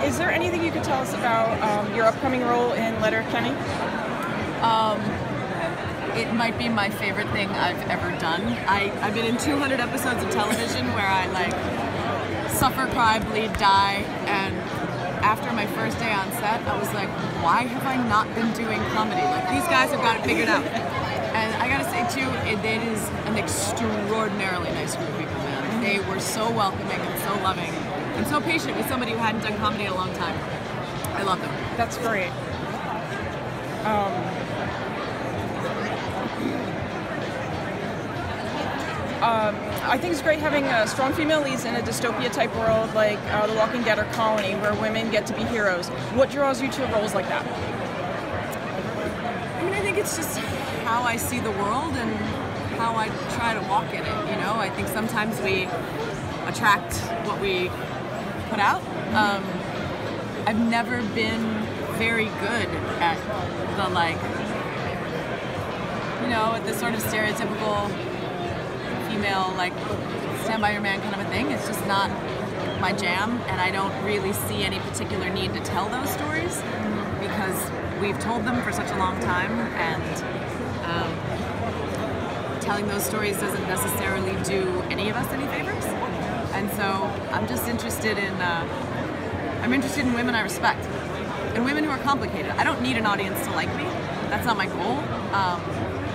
Is there anything you could tell us about your upcoming role in Letterkenny? It might be my favorite thing I've ever done. I've been in 200 episodes of television where I suffer, cry, bleed, die, and after my first day on set, I was like, why have I not been doing comedy? Like, these guys have got it figured out. And I gotta say too, it is an extraordinarily nice group of people, man. They were so welcoming and so loving and so patient with somebody who hadn't done comedy in a long time. I love them. That's great. I think it's great having strong female leads in a dystopia-type world like The Walking Dead or Colony, where women get to be heroes. What draws you to roles like that? I mean, I think it's just how I see the world and how I try to walk in it, you know? I think sometimes we attract what we put out. I've never been very good at the sort of stereotypical female, stand by your man kind of a thing. It's just not my jam, and I don't really see any particular need to tell those stories because we've told them for such a long time, and telling those stories doesn't necessarily do any of us any favors. And so I'm just interested in women I respect, and women who are complicated. I don't need an audience to like me. That's not my goal.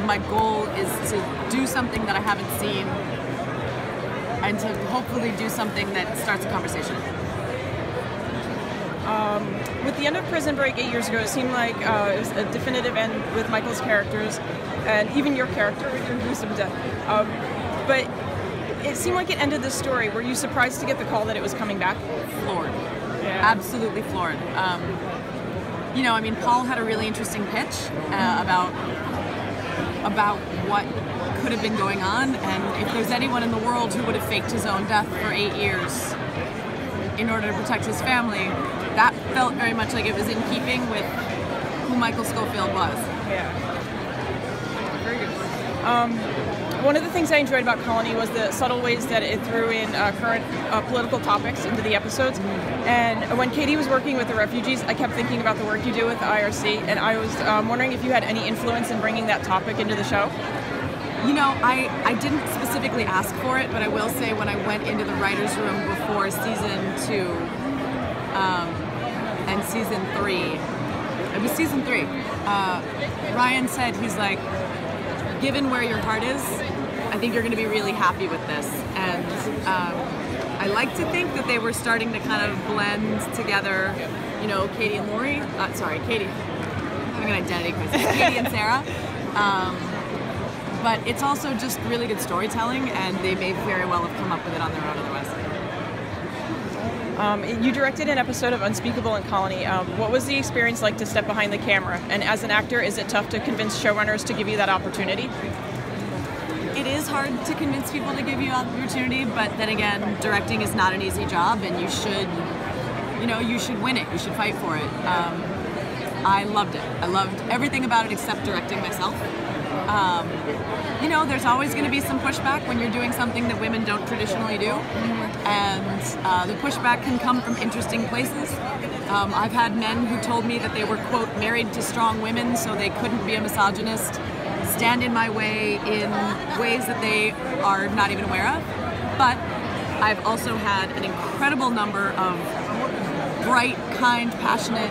My goal is to do something that I haven't seen and to hopefully do something that starts a conversation. With the end of Prison Break 8 years ago, it seemed like it was a definitive end with Michael's characters and even your character with your gruesome death. But it seemed like it ended the story. Were you surprised to get the call that it was coming back? Floored. Yeah. Absolutely floored. You know, I mean, Paul had a really interesting pitch about what could have been going on, and if there's anyone in the world who would have faked his own death for 8 years in order to protect his family, that felt very much like it was in keeping with who Michael Scofield was. Yeah. Very good. One of the things I enjoyed about Colony was the subtle ways that it threw in current political topics into the episodes. And when Katie was working with the refugees, I kept thinking about the work you do with the IRC, and I was wondering if you had any influence in bringing that topic into the show. You know, I didn't specifically ask for it, but I will say when I went into the writer's room before season 2 and season 3, it was season 3, Ryan said, he's like, given where your heart is, I think you're going to be really happy with this. And I like to think that they were starting to kind of blend together, you know, Katie and Lori. Katie. I'm having an identity crisis. Katie and Sarah. But it's also just really good storytelling, and they may very well have come up with it on their own otherwise. You directed an episode of Unspeakable in Colony. What was the experience like to step behind the camera? And as an actor, is it tough to convince showrunners to give you that opportunity? It is hard to convince people to give you an opportunity, but then again, directing is not an easy job, and you should win it. You should fight for it. I loved it. I loved everything about it except directing myself. You know, there's always going to be some pushback when you're doing something that women don't traditionally do, and the pushback can come from interesting places. I've had men who told me that they were, quote, married to strong women, so they couldn't be a misogynist, stand in my way in ways that they are not even aware of. But I've also had an incredible number of bright, kind, passionate,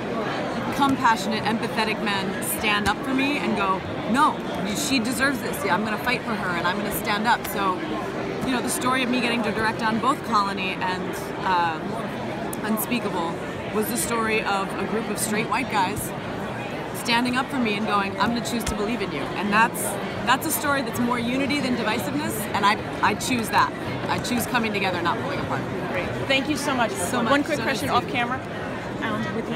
compassionate, empathetic men stand up for me and go, no, she deserves this. Yeah, I'm going to fight for her, and I'm going to stand up. So, you know, the story of me getting to direct on both Colony and Unspeakable was the story of a group of straight white guys standing up for me and going, I'm going to choose to believe in you. And that's a story that's more unity than divisiveness, and I choose that. I choose coming together, not pulling apart. Great. Thank you so much. So much. One quick question off camera. With